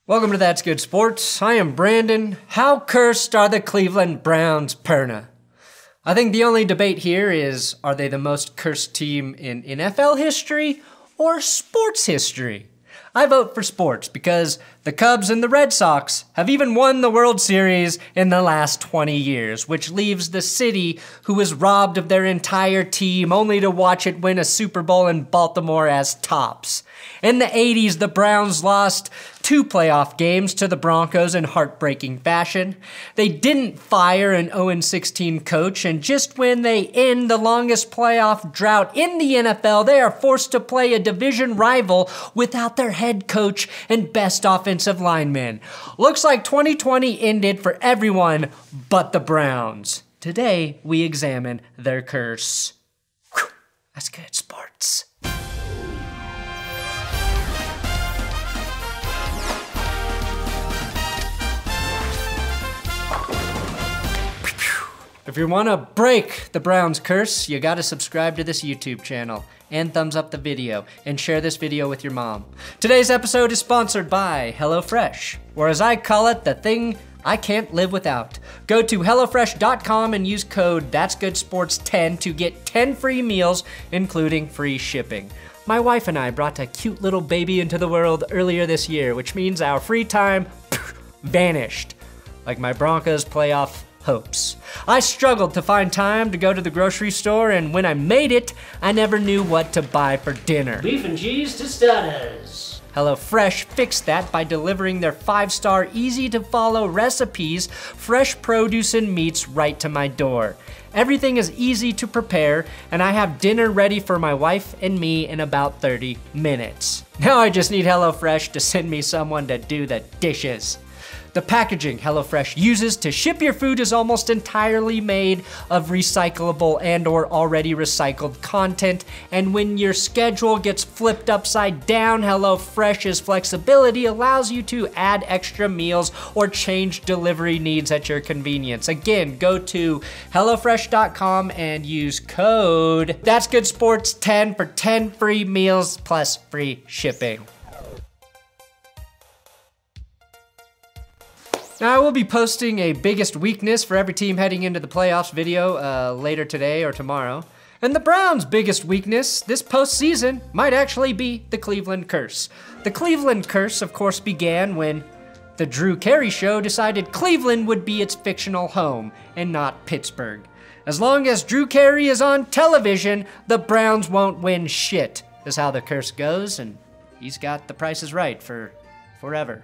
Welcome to That's Good Sports. I am Brandon. How cursed are the Cleveland Browns, Perna? I think the only debate here is, are they the most cursed team in NFL history or sports history? I vote for sports because the Cubs and the Red Sox have even won the World Series in the last 20 years, which leaves the city who was robbed of their entire team only to watch it win a Super Bowl in Baltimore as tops. In the 80s, the Browns lost 2 playoff games to the Broncos in heartbreaking fashion. They didn't fire an 0-16 coach, and just when they end the longest playoff drought in the NFL, they are forced to play a division rival without their head coach and best offensive lineman. Looks like 2020 ended for everyone but the Browns. Today, we examine their curse. Whew, that's good sports. If you want to break the Browns curse, you gotta subscribe to this YouTube channel and thumbs up the video and share this video with your mom. Today's episode is sponsored by HelloFresh, or as I call it, the thing I can't live without. Go to HelloFresh.com and use code That'sGoodSports10 to get 10 free meals, including free shipping. My wife and I brought a cute little baby into the world earlier this year, which means our free time vanished, like my Broncos playoff hopes. I struggled to find time to go to the grocery store, and when I made it, I never knew what to buy for dinner. Beef and cheese tostadas. HelloFresh fixed that by delivering their 5-star, easy-to-follow recipes, fresh produce and meats right to my door. Everything is easy to prepare, and I have dinner ready for my wife and me in about 30 minutes. Now I just need HelloFresh to send me someone to do the dishes. The packaging HelloFresh uses to ship your food is almost entirely made of recyclable and or already recycled content, and when your schedule gets flipped upside down, HelloFresh's flexibility allows you to add extra meals or change delivery needs at your convenience. Again, go to HelloFresh.com and use code That'sGoodSports10 for 10 free meals plus free shipping. Now, I will be posting a biggest weakness for every team heading into the playoffs video later today or tomorrow. And the Browns' biggest weakness this postseason might actually be the Cleveland curse. The Cleveland curse, of course, began when the Drew Carey Show decided Cleveland would be its fictional home and not Pittsburgh. As long as Drew Carey is on television, the Browns won't win shit, is how the curse goes, and he's got the prices right for forever.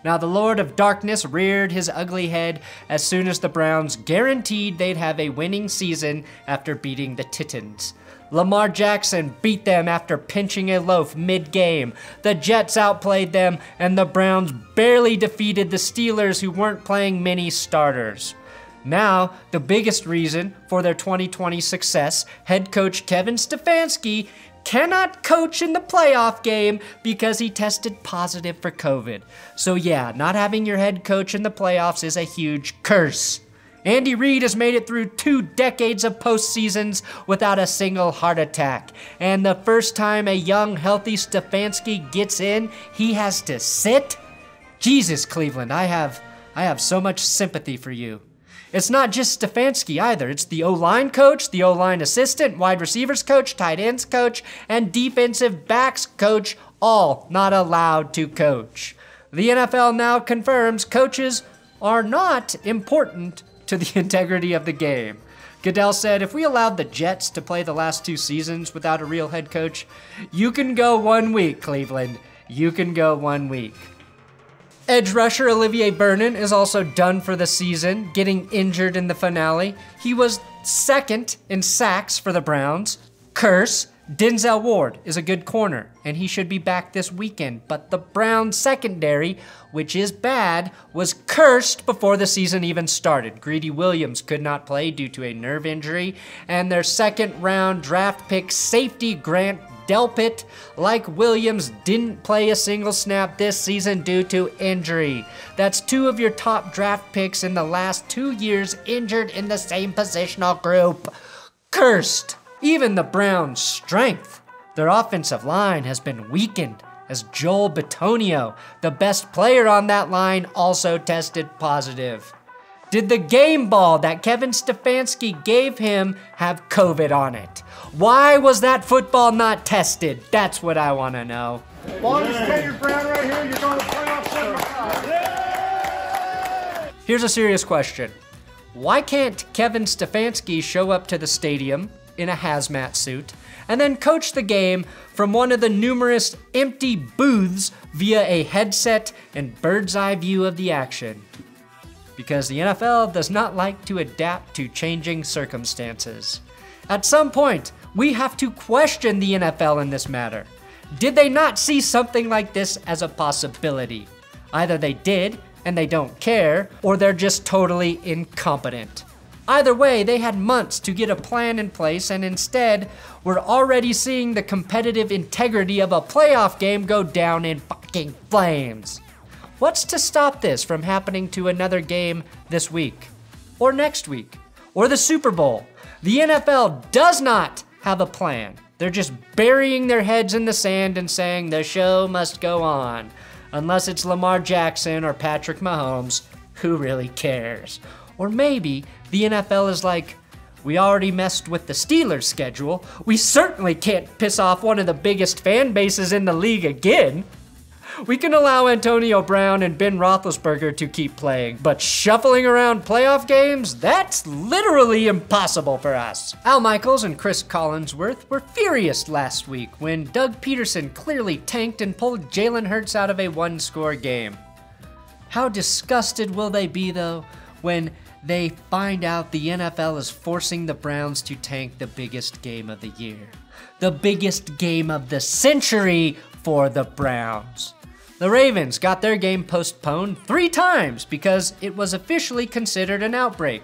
Now, the Lord of Darkness reared his ugly head as soon as the Browns guaranteed they'd have a winning season after beating the Titans. Lamar Jackson beat them after pinching a loaf mid-game. The Jets outplayed them, and the Browns barely defeated the Steelers, who weren't playing many starters. Now, the biggest reason for their 2020 success, head coach Kevin Stefanski cannot coach in the playoff game because he tested positive for COVID. So yeah, not having your head coach in the playoffs is a huge curse. Andy Reid has made it through 2 decades of postseasons without a single heart attack. And the first time a young, healthy Stefanski gets in, he has to sit? Jesus, Cleveland, I have so much sympathy for you. It's not just Stefanski either. It's the O-line coach, the O-line assistant, wide receivers coach, tight ends coach, and defensive backs coach, all not allowed to coach. The NFL now confirms coaches are not important to the integrity of the game. Goodell said, if we allowed the Jets to play the last 2 seasons without a real head coach, you can go 1 week, Cleveland. You can go 1 week. Edge rusher Olivier Vernon is also done for the season, getting injured in the finale. He was 2nd in sacks for the Browns. Curse, Denzel Ward is a good corner, and he should be back this weekend. But the Browns secondary, which is bad, was cursed before the season even started. Greedy Williams could not play due to a nerve injury, and their 2nd-round draft pick safety Grant Delpit, like Williams, didn't play a single snap this season due to injury. That's 2 of your top draft picks in the last 2 years injured in the same positional group. Cursed. Even the Browns' strength. Their offensive line has been weakened as Joel Bitonio, the best player on that line, also tested positive. Did the game ball that Kevin Stefanski gave him have COVID on it? Why was that football not tested? That's what I want to know. Here's a serious question. Why can't Kevin Stefanski show up to the stadium in a hazmat suit and then coach the game from one of the numerous empty booths via a headset and bird's eye view of the action? Because the NFL does not like to adapt to changing circumstances. At some point, we have to question the NFL in this matter. Did they not see something like this as a possibility? Either they did and they don't care, or they're just totally incompetent. Either way, they had months to get a plan in place, and instead, we're already seeing the competitive integrity of a playoff game go down in fucking flames. What's to stop this from happening to another game this week? Or next week? Or the Super Bowl? The NFL does not have a plan. They're just burying their heads in the sand and saying the show must go on. Unless it's Lamar Jackson or Patrick Mahomes, who really cares? Or maybe the NFL is like, we already messed with the Steelers' schedule. We certainly can't piss off one of the biggest fan bases in the league again. We can allow Antonio Brown and Ben Roethlisberger to keep playing, but shuffling around playoff games, that's literally impossible for us. Al Michaels and Chris Collinsworth were furious last week when Doug Peterson clearly tanked and pulled Jalen Hurts out of a one-score game. How disgusted will they be, though, when they find out the NFL is forcing the Browns to tank the biggest game of the year. The biggest game of the century for the Browns. The Ravens got their game postponed 3 times because it was officially considered an outbreak.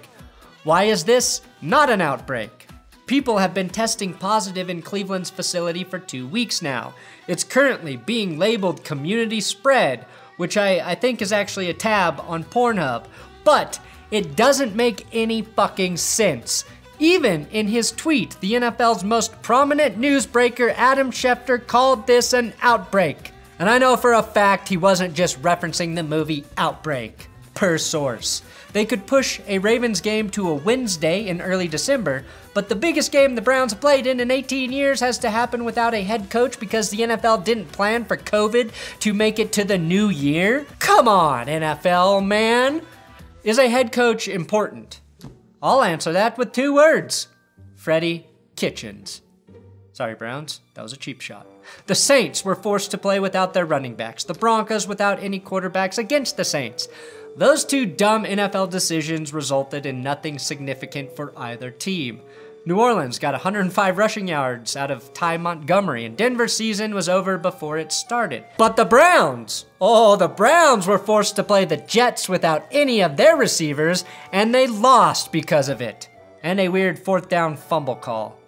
Why is this not an outbreak? People have been testing positive in Cleveland's facility for 2 weeks now. It's currently being labeled community spread, which I think is actually a tab on Pornhub, but it doesn't make any fucking sense. Even in his tweet, the NFL's most prominent newsbreaker, Adam Schefter, called this an outbreak. And I know for a fact he wasn't just referencing the movie Outbreak, per source. They could push a Ravens game to a Wednesday in early December, but the biggest game the Browns have played in 18 years has to happen without a head coach because the NFL didn't plan for COVID to make it to the new year? Come on, NFL, man! Is a head coach important? I'll answer that with 2 words. Freddie Kitchens. Sorry, Browns, that was a cheap shot. The Saints were forced to play without their running backs. The Broncos without any quarterbacks against the Saints. Those 2 dumb NFL decisions resulted in nothing significant for either team. New Orleans got 105 rushing yards out of Ty Montgomery, and Denver's season was over before it started. But the Browns! Oh, the Browns were forced to play the Jets without any of their receivers, and they lost because of it. And a weird 4th down fumble call.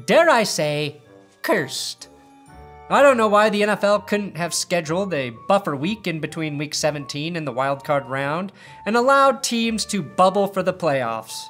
Dare I say, cursed. I don't know why the NFL couldn't have scheduled a buffer week in between week 17 and the wildcard round and allowed teams to bubble for the playoffs.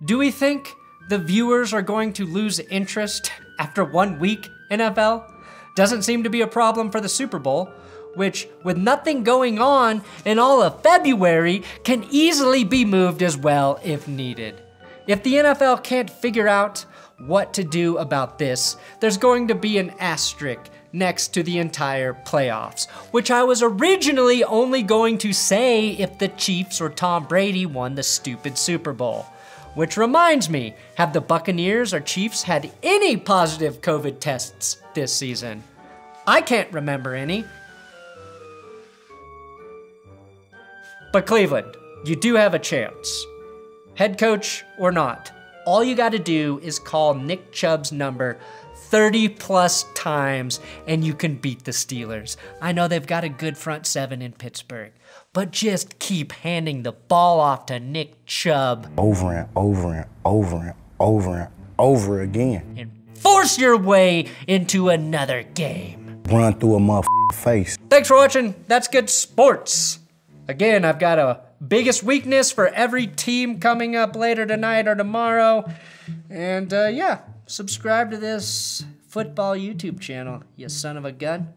Do we think the viewers are going to lose interest after 1 week, NFL? Doesn't seem to be a problem for the Super Bowl, which, with nothing going on in all of February, can easily be moved as well if needed. If the NFL can't figure out what to do about this, there's going to be an asterisk next to the entire playoffs, which I was originally only going to say if the Chiefs or Tom Brady won the stupid Super Bowl. Which reminds me, have the Buccaneers or Chiefs had any positive COVID tests this season? I can't remember any. But Cleveland, you do have a chance. Head coach or not, all you gotta do is call Nick Chubb's number 30+ times and you can beat the Steelers. I know they've got a good front 7 in Pittsburgh, but just keep handing the ball off to Nick Chubb. Over and over and over and over and over again. And force your way into another game. Run through a motherfucking face. Thanks for watching That's Good Sports. Again, I've got a biggest weakness for every team coming up later tonight or tomorrow. And yeah, subscribe to this football YouTube channel, you son of a gun.